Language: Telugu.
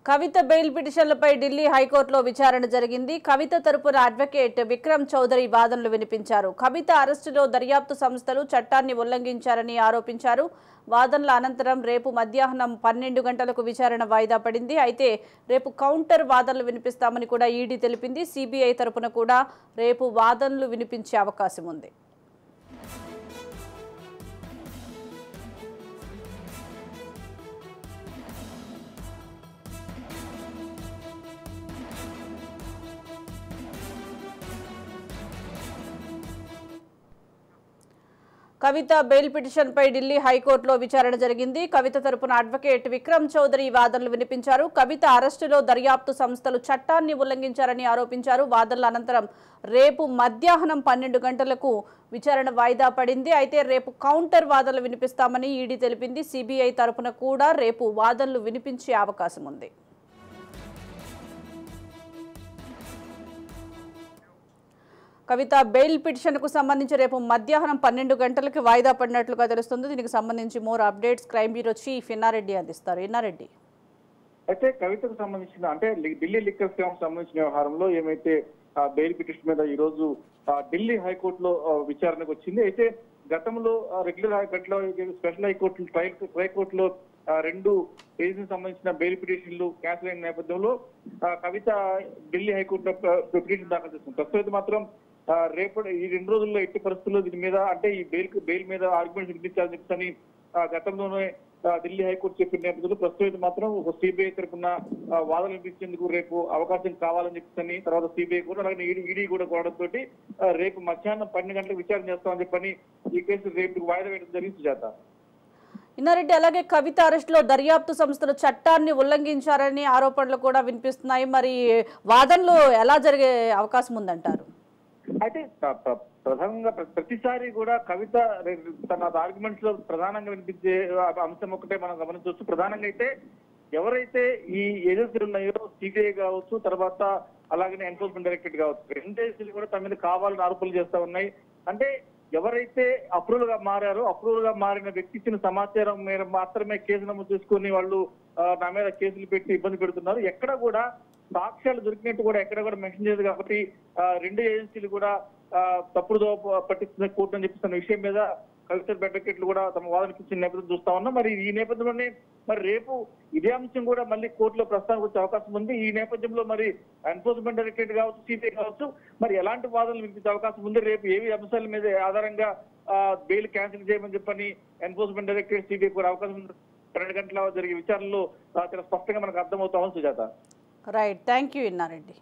కవిత బెయిల్ పిటిషన్లపై ఢిల్లీ హైకోర్టులో విచారణ జరిగింది. కవిత తరపున అడ్వకేట్ విక్రమ్ చౌదరి వాదనలు వినిపించారు. కవిత అరెస్టులో దర్యాప్తు సంస్థలు చట్టాన్ని ఉల్లంఘించారని ఆరోపించారు. వాదనల అనంతరం రేపు మధ్యాహ్నం 12 గంటలకు విచారణ వాయిదా పడింది. అయితే రేపు కౌంటర్ వాదనలు వినిపిస్తామని కూడా ఈడీ తెలిపింది. సిబిఐ తరపున కూడా రేపు వాదనలు వినిపించే అవకాశం ఉంది. కవిత బెయిల్ పిటిషన్పై ఢిల్లీ హైకోర్టులో విచారణ జరిగింది. కవిత తరపున అడ్వకేట్ విక్రమ్ చౌదరి వాదనలు వినిపించారు. కవిత అరెస్టులో దర్యాప్తు సంస్థలు చట్టాన్ని ఉల్లంఘించారని ఆరోపించారు. వాదనల అనంతరం రేపు మధ్యాహ్నం 12 గంటలకు విచారణ వాయిదా పడింది. అయితే రేపు కౌంటర్ వాదనలు వినిపిస్తామని ఈడీ తెలిపింది. సిబిఐ తరపున కూడా రేపు వాదనలు వినిపించే అవకాశం ఉంది. కవిత బెయిల్ పిటిషన్కు సంబంధించి రేపు మధ్యాహ్నం 12 గంటలకు వాయిదా పడినట్లుగా తెలుస్తుంది. దీనికి సంబంధించి more updates crime bureau chief Inna Reddy అందిస్తారు. ఇన్నారెడ్డి, అయితే కవితకు సంబంధించిన అంటే ఢిల్లీ లిక్కర్ స్కామ్ సంబంధించిన వ్యవహారంలో ఏమైతే బెయిల్ పిటిషన్ మీద ఈ రోజు ఢిల్లీ హైకోర్టులో విచారణకు వచ్చింది. అయితే గతంలో రెగ్యులర్ హైకోర్టులో స్పెషల్ హైకోర్టు ట్రై కోర్టులో 2 కేసులకు సంబంధించిన బెయిల్ పిటిషన్లు క్యాన్సిల్ అయిన నేపథ్యంలో కవిత ఢిల్లీ హైకోర్టులో పిటిషన్ దాఖలు చేస్తుంది. ప్రస్తుతం మాత్రం రేపటి ఈ 2 రోజుల్లో ఎట్టి పరిస్థితుల్లో దీని మీద అంటే ఈ బెయిల్ మీద ఆర్గ్యుమెంట్స్ వినిపించాలని చెప్పని గతంలోనే ఢిల్లీ హైకోర్టు చెప్పిన నేపథ్యంలో ప్రస్తుతం మాత్రం సిబిఐ తరఫున వాదనలు వినిపించేందుకు రేపు అవకాశం కావాలని చెప్పని తర్వాత సిబిఐ కూడా అలాగే ఈడీ కూడా కోవడంతో రేపు మధ్యాహ్నం 12 గంటలకు విచారణ చేస్తామని చెప్పని ఈ కేసు రేపు వాయిదా వేయడం జరిగింది. సుజాత, ఇన్నారెడ్డి, అలాగే కవిత అరెస్టులో దర్యాప్తు సంస్థలు చట్టాన్ని ఉల్లంఘించారని ఆరోపణలు కూడా వినిపిస్తున్నాయి. మరి వాదనలు ఎలా జరిగే అవకాశం ఉందంటారు? అయితే ప్రధానంగా ప్రతిసారి కూడా కవిత తన ఆర్గ్యుమెంట్స్ లో ప్రధానంగా వినిపించే అంశం ఒకటే మనం గమనించవచ్చు. ప్రధానంగా అయితే ఎవరైతే ఈ ఏజెన్సీలు ఉన్నాయో సిబిఐ కావచ్చు, తర్వాత అలాగనే ఎన్ఫోర్స్మెంట్ డైరెక్టరేట్ కావచ్చు, 2 ఏజెన్సీలు కూడా తమ మీద కావాలని ఆరోపణలు చేస్తా ఉన్నాయి. అంటే ఎవరైతే అప్రూవల్ గా మారారో అప్రూవల్ గా మారిన వ్యక్తి ఇచ్చిన సమాచారం మీద మాత్రమే కేసు నమోదు చేసుకుని వాళ్ళు నా మీద కేసులు పెట్టి ఇబ్బంది పెడుతున్నారు. ఎక్కడ కూడా సాక్ష్యాలు దొరికినట్టు కూడా ఎక్కడ కూడా మెన్షన్ చేయదు. కాబట్టి 2 ఏజెన్సీలు కూడా తప్పుడుదో పట్టిస్తున్న కోర్టు అని చెప్పిస్తున్న విషయం మీద కవిత అడ్వకేట్లు కూడా తమ వాదనకి ఇచ్చిన నేపథ్యం చూస్తా ఉన్నాం. మరి ఈ నేపథ్యంలోనే మరి రేపు ఇదే అంశం కూడా మళ్ళీ కోర్టులో ప్రస్తావనకు వచ్చే అవకాశం ఉంది. ఈ నేపథ్యంలో మరి ఎన్ఫోర్స్మెంట్ డైరెక్టరేట్ కావచ్చు, సిబిఐ కావచ్చు, మరి ఎలాంటి వాదనలు వినిపించే అవకాశం ఉంది? రేపు ఏవి అంశాల మీద ఆధారంగా బెయిల్ క్యాన్సిల్ చేయమని చెప్పని ఎన్ఫోర్స్మెంట్ డైరెక్టరేట్ సిబిఐ కూడా అవకాశం 12 గంటల జరిగే విచారణలో చాలా స్పష్టంగా మనకు అర్థమవుతా ఉంది. Sujatha, right, thank you Inna Reddy.